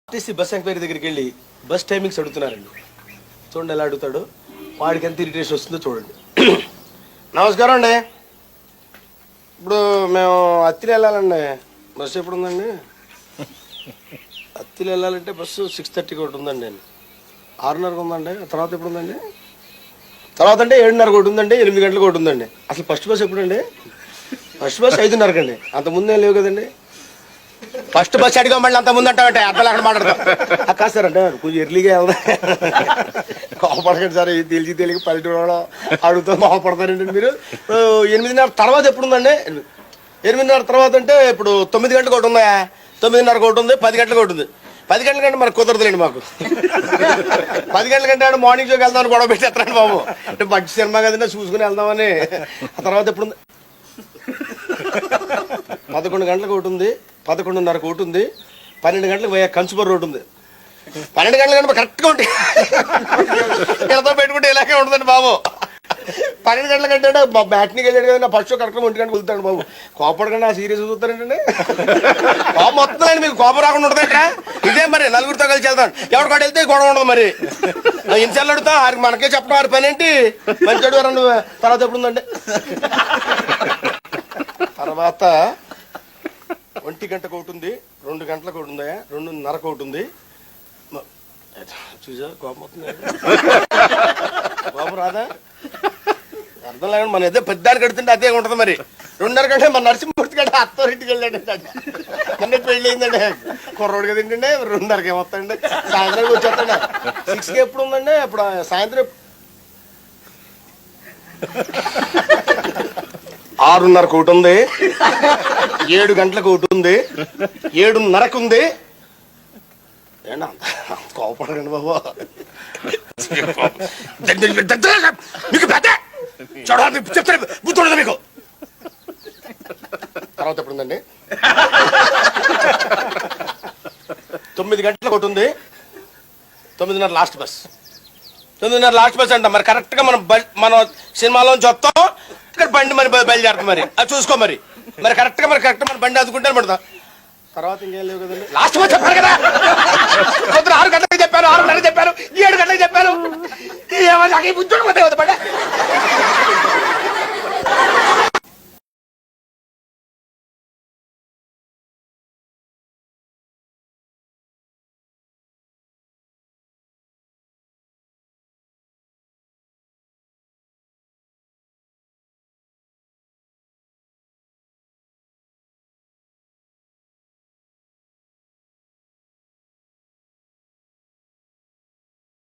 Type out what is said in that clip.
RTC bus enquiry దగ్గరికి వెళ్ళి bus timings అడుగుతున్నారండి. చూడండి ఎలా అడుగుతాడు, వాడికి ఎంత ఇరిటేషన్ వస్తుందో చూడండి. నమస్కారం అండి, ఇప్పుడు మేము అత్తిలి వెళ్ళాలండి, బస్సు ఎప్పుడు ఉందండి? అత్తిలి వెళ్ళాలంటే బస్సు 6:30కి ఒకటి ఉందండి, 6:30కి ఉందండి. తర్వాత ఎప్పుడు ఉందండి? తర్వాత అంటే 7:30కి ఒకటి ఉందండి, 8 గంటలకు ఒకటి ఉందండి. అసలు ఫస్ట్ బస్ ఎప్పుడండి? ఫస్ట్ బస్ 5:30కి అండి. అంత ముందే లేవు కదండి. ఫస్ట్ బస్ అడిగా మళ్ళీ అంత ముందు అంటామంటే అర్థం అక్కడ మాట్లాడతాం కాదు సార్ అంటే కొంచెం ఎర్లీగా వెళ్దా కోపడకండి సార్, తెలియక పల్లెటూరు అడుగుతా కోపడతారండి మీరు. 8:30 తర్వాత ఎప్పుడు ఉందండి? 8:30 తర్వాత అంటే ఇప్పుడు 9 గంటలకు ఒకటి ఉందా, 9:30కి ఒకటి ఉంది, 10 గంటలకు ఒకటి ఉంది. 10 గంటల కంటే మనకు కుదరదులేండి మాకు. 10 గంటల కంటే మార్నింగ్ షోకి వెళ్దామని గొడవ పెట్టేస్తారండి బాబు. అంటే మంచి సినిమా కదండి చూసుకుని వెళ్దామని. ఆ తర్వాత ఎప్పుడు ఉంది? 11 గంటలకు ఒకటి ఉంది, 11:30కి ఒకటి ఉంది, 12 గంటలకు పోయా కన్సూమర్ రోడ్ ఉంది. 12 గంటల కంటే కరెక్ట్గా ఉంటాయి ఇలాతో పెట్టుకుంటే ఇలాగే ఉంటుందండి బాబు. 12 గంటల కంటే మా బ్యాట్నీకి వెళ్ళాడు కదా, నా ఫస్ట్ షో కరెక్ట్గా 1 గంటకు వెళ్తాడు బాబు. కోపడకండి, ఆ సీరియస్ చూస్తారంటే కోపం వస్తుందండి మీకు. కోపం రాకుండా ఉంటుందంటే ఇదే మరి నలుగురితో కలిసి వెళ్తాను, ఎవరికోటి వెళ్తే గొడవ ఉండదు. మరి ఇన్సార్లు అడుగుతా ఆరికి మనకే చెప్పడం ఆరి పని ఏంటి, మంచి అడుగుతారు నువ్వు. తర్వాత ఎప్పుడు ఉందండి? తర్వాత 1 గంటకు ఒకటి ఉంది, 2 గంటలకు ఒకటి ఉందా, 2:30కు ఒకటి ఉంది. చూసా కోపం వస్తుంది, కోపం రాదా? అర్థం లేకుండా మన ఏదో పెద్దానికి కడుతుంటే అదే ఉంటుంది. మరి 2:30 గంటే మన నరసింహమూర్తి కంటే అత్తోరింటికి వెళ్ళాడు మొన్న పెళ్ళి అయిందండి, కుర్రోడు కదా ఏంటండి. 2:30కి ఏమొస్తాయండి, సాయంత్రానికి వచ్చేస్తాండి. 6కి ఎప్పుడు ఉందండి? ఇప్పుడు సాయంత్రం 6:30కు ఒకటి ఉంది, 7 గంటలకు ఒకటి ఉంది, 7:30కు ఉంది. ఏంటి అంత కోపడకండి బాబు, మీకు పెద్ద చెప్తాను బుద్ధి ఉండదు మీకు. తర్వాత ఎప్పుడు ఉందండి? 9 గంటలకు ఒకటి ఉంది, 9:30 లాస్ట్ బస్. 9:30 లాస్ట్ బస్ అంట. మరి కరెక్ట్గా మనం సినిమాలోంచి వస్తాం, ఇక్కడ బండి మరి బయలుదేరుతాం. మరి అది చూసుకో. మరి కరెక్ట్గా మన బండి అందుకుంటే పడతాం. తర్వాత ఇంకేం లేవు కదండి, లాస్ట్ బస్ చెప్పారు కదా.